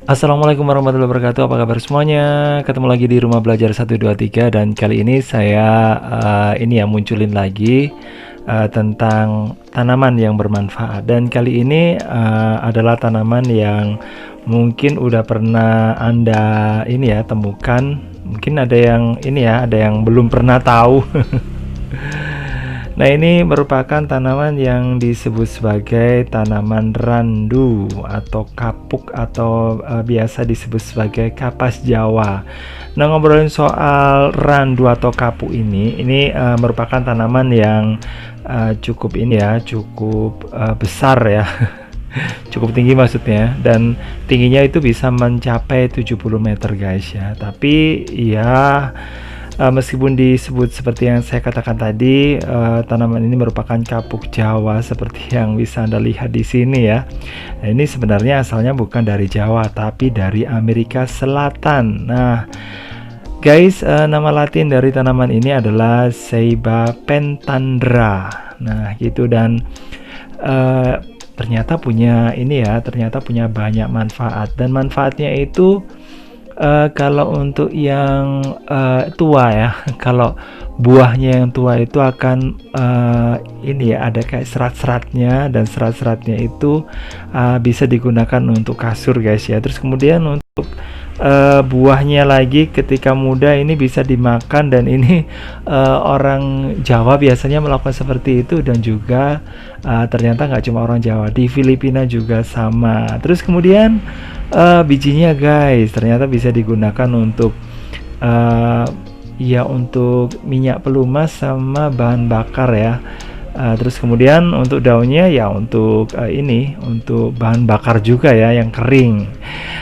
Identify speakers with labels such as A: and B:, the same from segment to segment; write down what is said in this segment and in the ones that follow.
A: Assalamualaikum warahmatullahi wabarakatuh. Apa kabar semuanya? Ketemu lagi di Rumah Belajar 123 dan kali ini saya munculin lagi tentang tanaman yang bermanfaat. Dan kali ini adalah tanaman yang mungkin udah pernah Anda temukan. Mungkin ada yang belum pernah tahu. Nah, ini merupakan tanaman yang disebut sebagai tanaman randu atau kapuk atau biasa disebut sebagai kapas Jawa. Nah, ngobrolin soal randu atau kapuk ini merupakan tanaman yang cukup besar ya. Cukup tinggi maksudnya, dan tingginya itu bisa mencapai 70 meter guys ya. Tapi ya meskipun disebut seperti yang saya katakan tadi, tanaman ini merupakan kapuk Jawa seperti yang bisa Anda lihat di sini ya. Nah, ini sebenarnya asalnya bukan dari Jawa tapi dari Amerika Selatan. Nah, guys, nama Latin dari tanaman ini adalah Ceiba pentandra. Nah, gitu, dan ternyata punya banyak manfaat, dan manfaatnya itu kalau untuk yang tua ya, kalau buahnya yang tua itu akan ada kayak serat-seratnya, dan serat-seratnya itu bisa digunakan untuk kasur guys ya. Terus kemudian untuk buahnya lagi ketika muda ini bisa dimakan, dan ini orang Jawa biasanya melakukan seperti itu, dan juga ternyata nggak cuma orang Jawa, di Filipina juga sama. Terus kemudian bijinya guys ternyata bisa digunakan untuk untuk minyak pelumas sama bahan bakar ya. Terus kemudian untuk daunnya ya untuk untuk bahan bakar juga ya, yang kering.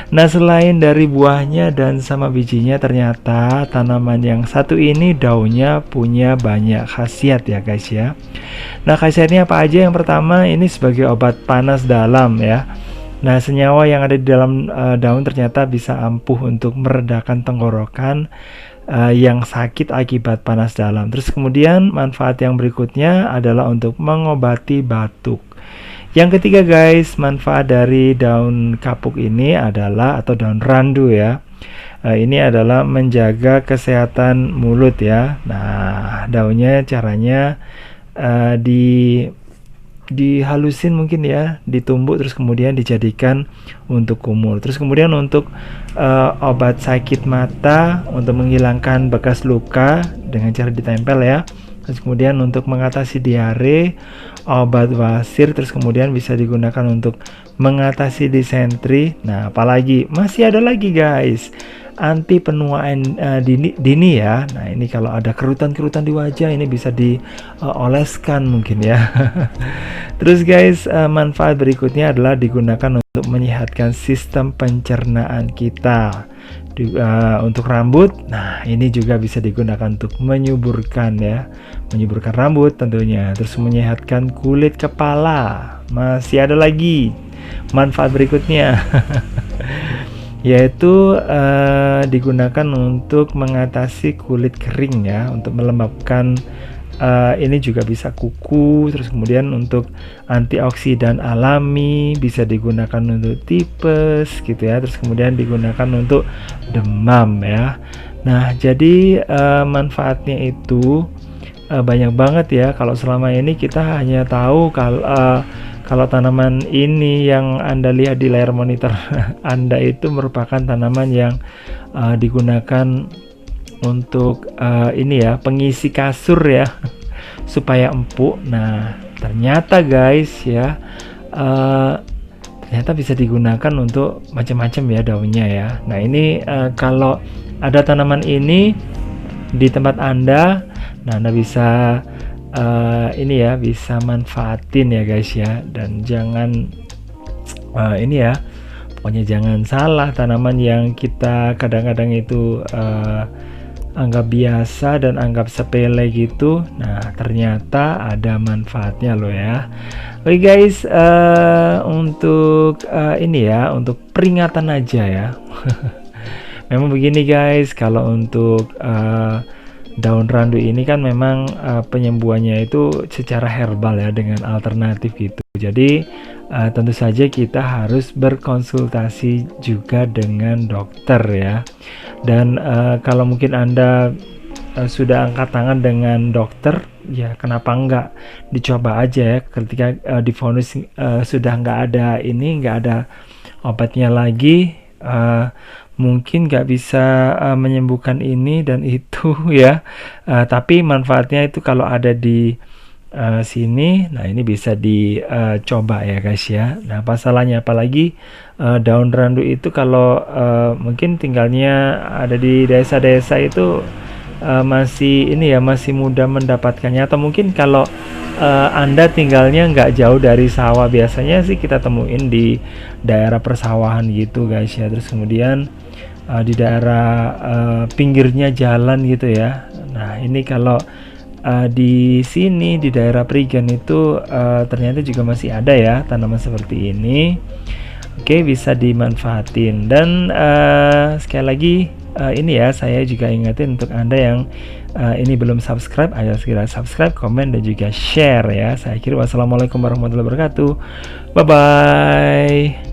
A: Nah, selain dari buahnya dan sama bijinya, ternyata tanaman yang satu ini daunnya punya banyak khasiat ya guys ya. Nah, khasiatnya apa aja? Yang pertama, ini sebagai obat panas dalam ya. Nah, senyawa yang ada di dalam daun ternyata bisa ampuh untuk meredakan tenggorokan yang sakit akibat panas dalam. Terus kemudian manfaat yang berikutnya adalah untuk mengobati batuk. Yang ketiga guys, manfaat dari daun kapuk ini adalah, atau daun randu ya, ini adalah menjaga kesehatan mulut ya. Nah, daunnya caranya dihalusin mungkin ya, ditumbuk, terus kemudian dijadikan untuk kumur. Terus kemudian untuk obat sakit mata, untuk menghilangkan bekas luka dengan cara ditempel ya. Terus kemudian untuk mengatasi diare, obat wasir. Terus kemudian bisa digunakan untuk mengatasi disentri. Nah, apalagi masih ada lagi guys, anti penuaan dini ya. Nah, ini kalau ada kerutan-kerutan di wajah, ini bisa dioleskan mungkin ya. Terus guys, manfaat berikutnya adalah digunakan untuk menyehatkan sistem pencernaan kita. Untuk rambut, nah ini juga bisa digunakan untuk menyuburkan rambut tentunya. Terus menyehatkan kulit kepala. Masih ada lagi manfaat berikutnya. Yaitu digunakan untuk mengatasi kulit kering ya, untuk melembabkan, ini juga bisa kuku. Terus kemudian untuk antioksidan alami, bisa digunakan untuk tipes gitu ya. Terus kemudian digunakan untuk demam ya. Nah, jadi manfaatnya itu banyak banget ya. Kalau selama ini kita hanya tahu kalau tanaman ini yang Anda lihat di layar monitor Anda itu merupakan tanaman yang digunakan untuk pengisi kasur ya, supaya empuk. Nah, ternyata guys ya, ternyata bisa digunakan untuk macam-macam ya daunnya ya. Nah, ini kalau ada tanaman ini di tempat Anda, nah Anda bisa bisa manfaatin ya guys ya. Dan jangan pokoknya jangan salah, tanaman yang kita kadang-kadang itu anggap biasa dan anggap sepele gitu, nah ternyata ada manfaatnya loh ya. Oke guys, untuk untuk peringatan aja ya. Memang begini guys, kalau untuk daun randu ini kan memang penyembuhannya itu secara herbal ya, dengan alternatif gitu. Jadi tentu saja kita harus berkonsultasi juga dengan dokter ya. Dan kalau mungkin Anda sudah angkat tangan dengan dokter, ya kenapa enggak dicoba aja ya, ketika divonis sudah nggak ada obatnya lagi, mungkin nggak bisa menyembuhkan ini dan itu ya, tapi manfaatnya itu kalau ada di sini. Nah, ini bisa dicoba ya guys ya. Nah, apa salahnya, apalagi daun randu itu kalau mungkin tinggalnya ada di desa-desa itu masih ini ya, masih mudah mendapatkannya, atau mungkin kalau Anda tinggalnya nggak jauh dari sawah, biasanya sih kita temuin di daerah persawahan gitu guys ya. Terus kemudian di daerah pinggirnya jalan gitu ya. Nah, ini kalau di sini di daerah Prigen itu ternyata juga masih ada ya tanaman seperti ini. Oke, bisa dimanfaatin. Dan sekali lagi ini ya, saya juga ingetin untuk Anda yang ini belum subscribe, ayo segera subscribe, komen, dan juga share ya. Saya akhiri, wassalamualaikum warahmatullahi wabarakatuh. Bye bye.